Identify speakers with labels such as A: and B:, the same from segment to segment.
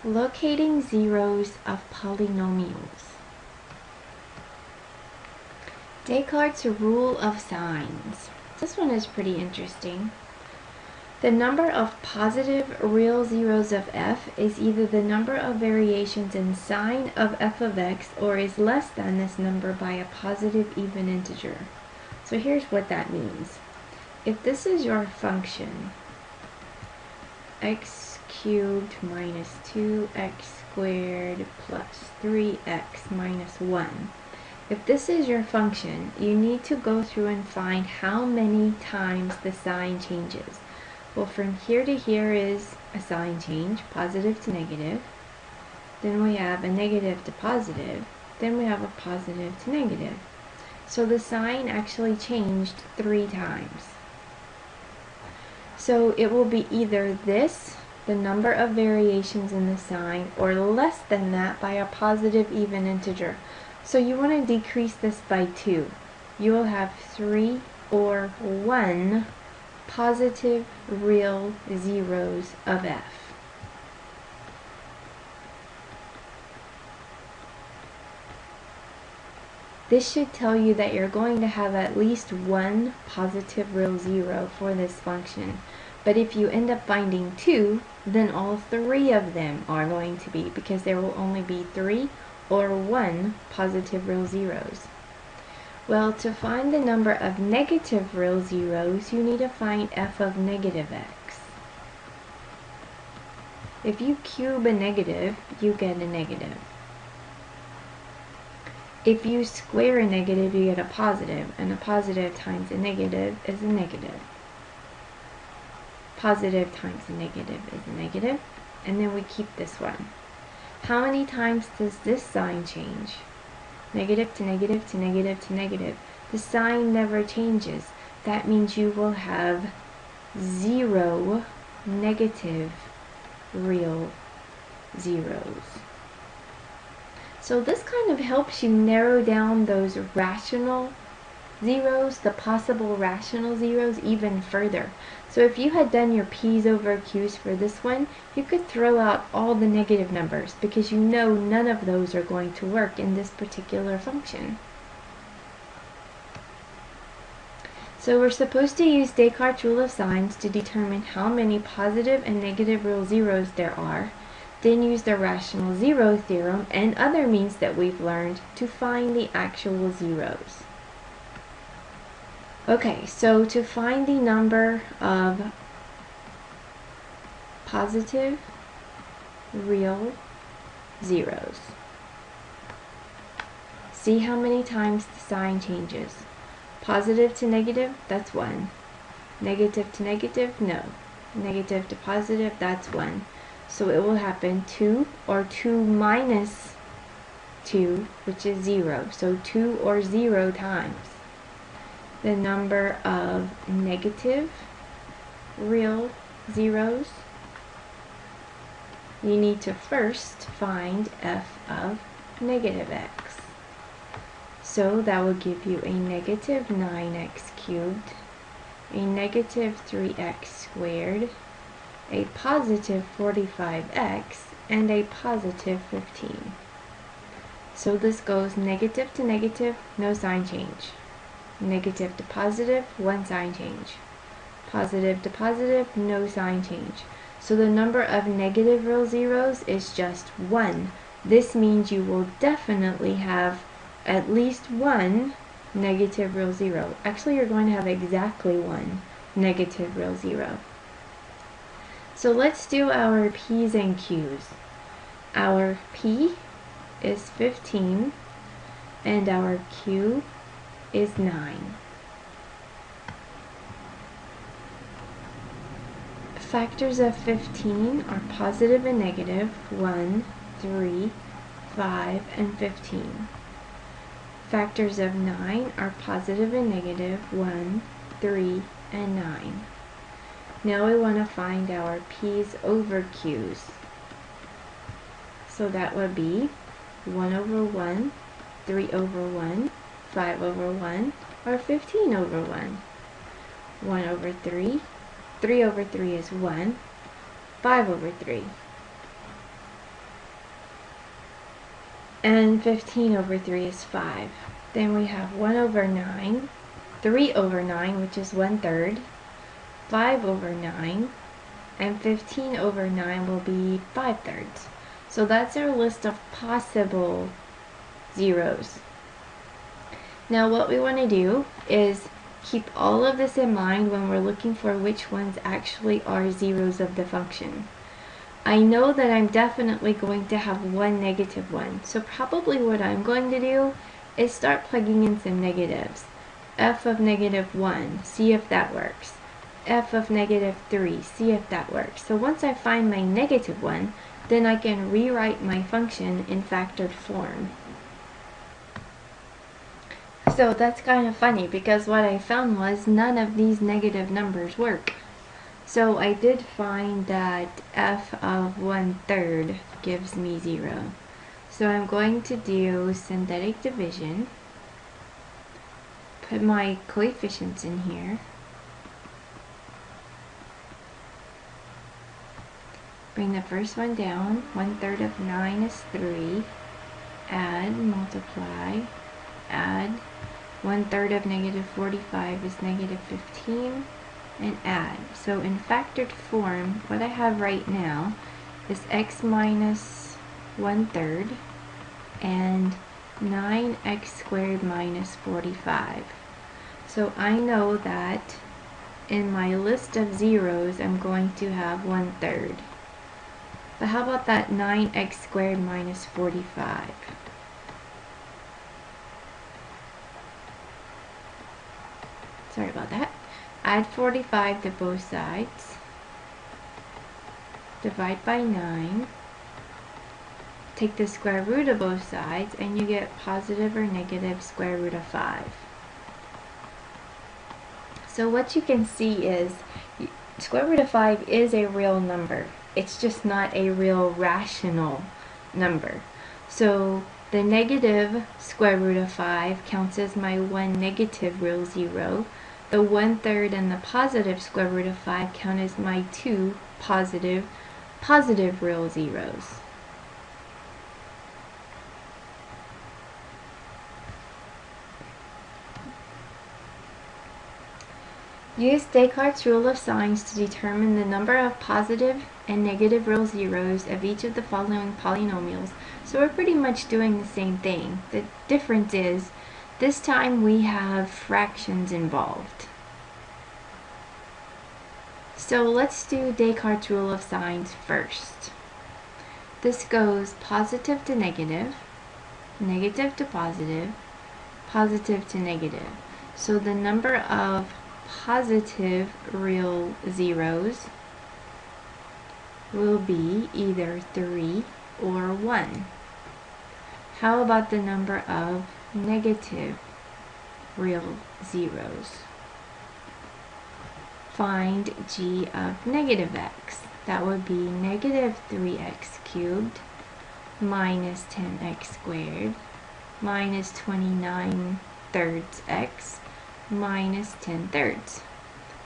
A: Locating zeros of polynomials. Descartes' rule of signs. This one is pretty interesting. The number of positive real zeros of f is either the number of variations in sign of f of x or is less than this number by a positive even integer. So here's what that means. If this is your function, x cubed minus 2x squared plus 3x minus 1. If this is your function, you need to go through and find how many times the sign changes. Well, from here to here is a sign change, positive to negative. Then we have a negative to positive. Then we have a positive to negative. So the sign actually changed 3 times. So it will be either this, the number of variations in the sign, or less than that by a positive even integer. So you want to decrease this by 2. You will have 3 or 1 positive real zeros of f. This should tell you that you're going to have at least 1 positive real zero for this function. But if you end up finding 2, then all 3 of them are going to be, because there will only be 3 or 1 positive real zeros. Well, to find the number of negative real zeros, you need to find f of negative x. If you cube a negative, you get a negative. If you square a negative, you get a positive, and a positive times a negative is a negative. Positive times a negative is a negative, and then we keep this one. How many times does this sign change? Negative to negative to negative to negative. The sign never changes. That means you will have 0 negative real zeros. So this kind of helps you narrow down those rational zeros, the possible rational zeros, even further. So if you had done your p's over q's for this one, you could throw out all the negative numbers because you know none of those are going to work in this particular function. So we're supposed to use Descartes' rule of signs to determine how many positive and negative real zeros there are, then use the rational zero theorem and other means that we've learned to find the actual zeros. Okay, so to find the number of positive real zeros, see how many times the sign changes. Positive to negative, that's 1. Negative to negative, no. Negative to positive, that's 1. So it will happen 2 or 2 minus 2, which is 0. So 2 or 0 times. The number of negative real zeros, you need to first find f of negative x. So that will give you a negative 9x cubed, a negative 3x squared, a positive 45x, and a positive 15. So this goes negative to negative, no sign change. Negative to positive, 1 sign change. Positive to positive, no sign change. So the number of negative real zeros is just 1. This means you will definitely have at least 1 negative real zero. Actually, you're going to have exactly 1 negative real zero. So let's do our p's and q's. Our p is 15 and our q is 9. Factors of 15 are positive and negative, 1, 3, 5, and 15. Factors of 9 are positive and negative, 1, 3, and 9. Now we want to find our p's over q's. So that would be 1 over 1, 3 over 1, 5 over 1, or 15 over 1. 1 over 3, 3 over 3 is 1, 5 over 3. And 15 over 3 is 5. Then we have 1 over 9, 3 over 9, which is 1/3, 5 over 9, and 15 over 9 will be 5/3. So that's our list of possible zeros. Now what we want to do is keep all of this in mind when we're looking for which ones actually are zeros of the function. I know that I'm definitely going to have one negative one, so probably what I'm going to do is start plugging in some negatives. F of -1, see if that works. F of -3, see if that works. So once I find my negative one, then I can rewrite my function in factored form. So that's kind of funny because what I found was none of these negative numbers work. So I did find that f of 1/3 gives me 0. So I'm going to do synthetic division, put my coefficients in here, bring the first one down, 1/3 of 9 is 3, add, multiply, add, 1/3 of -45 is -15, and add. So in factored form, what I have right now is x minus 1/3 and 9x squared minus 45. So I know that in my list of zeros I'm going to have 1/3. But how about that 9x squared minus 45? Sorry about that. Add 45 to both sides, divide by 9, take the square root of both sides, and you get positive or negative square root of 5. So what you can see is square root of 5 is a real number. It's just not a real rational number. So the negative square root of 5 counts as my one negative real zero. The 1/3 and the positive square root of 5 count as my two positive real zeros. Use Descartes' rule of signs to determine the number of positive and negative real zeros of each of the following polynomials. So we're pretty much doing the same thing. The difference is this time we have fractions involved. So let's do Descartes' rule of signs first. This goes positive to negative, negative to positive, positive to negative. So the number of positive real zeros will be either 3 or 1. How about the number of negative real zeros? Find g of negative x. That would be negative 3x cubed minus 10x squared minus 29/3 x minus 10/3.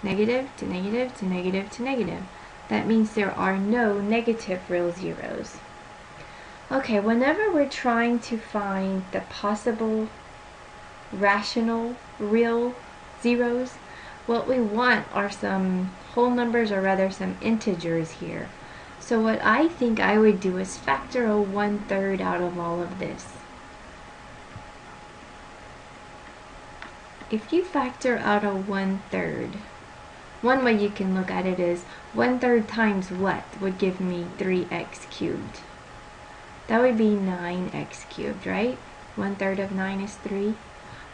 A: Negative to negative to negative to negative. That means there are no negative real zeros. Okay, whenever we're trying to find the possible rational real zeros, what we want are some whole numbers, or rather some integers here. So what I think I would do is factor a 1/3 out of all of this. If you factor out a 1/3, one way you can look at it is 1/3 times what would give me 3x cubed? That would be 9x cubed, right? 1/3 of 9 is 3.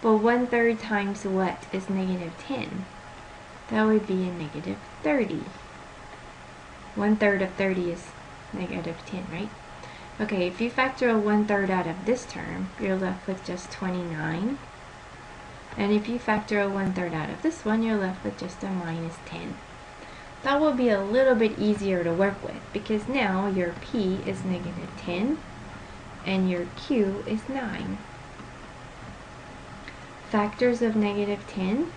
A: But 1/3 times what is -10? That would be a -30. 1/3 of 30 is -10, right? Okay, if you factor a 1/3 out of this term, you're left with just 29. And if you factor a 1/3 out of this one, you're left with just a -10. That will be a little bit easier to work with because now your p is -10 and your q is 9. Factors of -10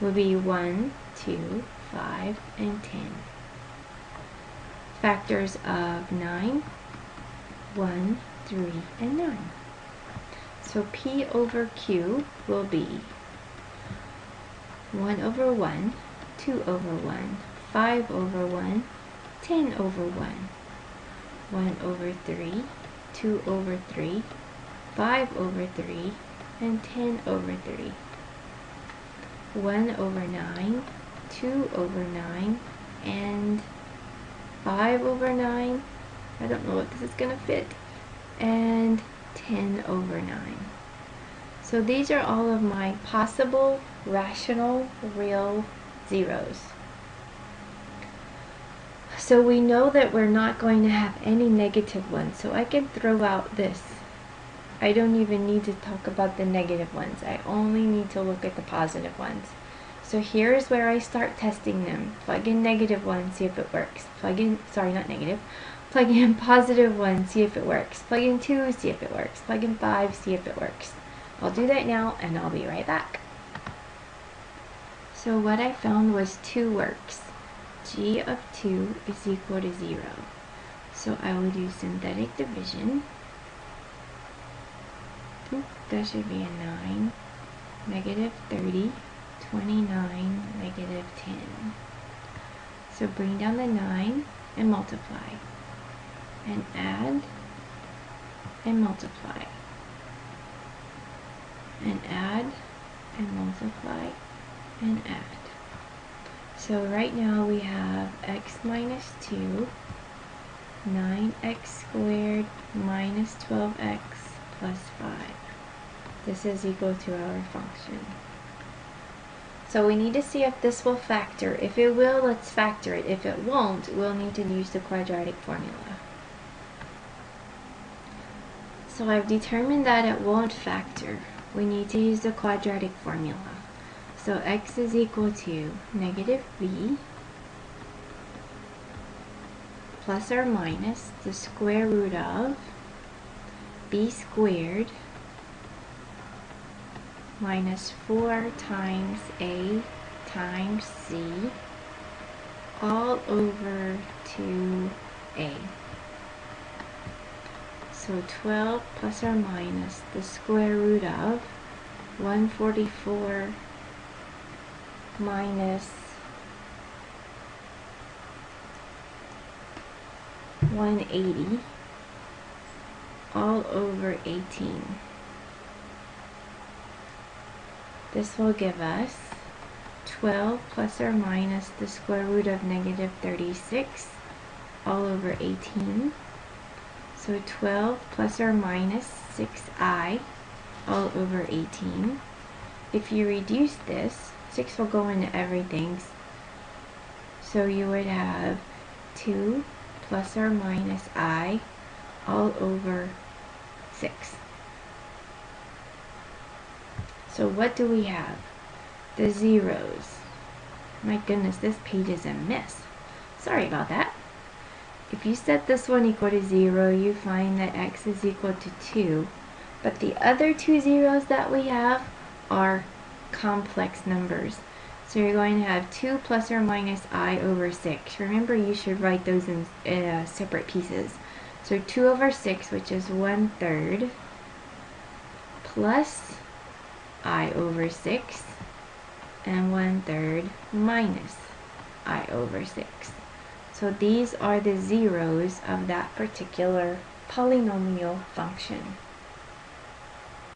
A: will be 1, 2, 5, and 10. Factors of 9, 1, 3, and 9. So P over Q will be 1 over 1, 2 over 1, 5 over 1, 10 over 1, 1 over 3, 2 over 3, 5 over 3, and 10 over 3. 1 over 9, 2 over 9, and 5 over 9. I don't know what this is going to fit. And 10 over 9. So these are all of my possible, rational, real zeros. So we know that we're not going to have any negative ones. So I can throw out this. I don't even need to talk about the negative ones. I only need to look at the positive ones. So here's where I start testing them. Plug in negative 1, see if it works. Plug in, sorry, not negative. Plug in positive 1, see if it works. Plug in 2, see if it works. Plug in 5, see if it works. I'll do that now and I'll be right back. So what I found was 2 works. G of 2 is equal to 0. So I will do synthetic division. That should be a 9. Negative 30. 29, negative 10. So bring down the 9 and multiply. And add and multiply. And add and multiply and add. So right now we have x minus 2, 9x squared minus 12x plus 5. This is equal to our function. So we need to see if this will factor. If it will, let's factor it. If it won't, we'll need to use the quadratic formula. So I've determined that it won't factor. We need to use the quadratic formula. So x is equal to negative b plus or minus the square root of b squared minus 4 times a times c all over 2a. So 12 plus or minus the square root of 144 minus 180 all over 18. This will give us 12 plus or minus the square root of negative 36 all over 18. So 12 plus or minus 6i all over 18. If you reduce this, 6 will go into everything. So you would have 2 plus or minus I all over 6. So what do we have? The zeros. My goodness, this page is a mess. Sorry about that. If you set this one equal to 0, you find that x is equal to 2. But the other two zeros that we have are complex numbers. So you're going to have 2 plus or minus I over 6. Remember, you should write those in separate pieces. So 2 over 6, which is 1/3, plus I over 6, and 1/3 minus I over 6. So these are the zeros of that particular polynomial function.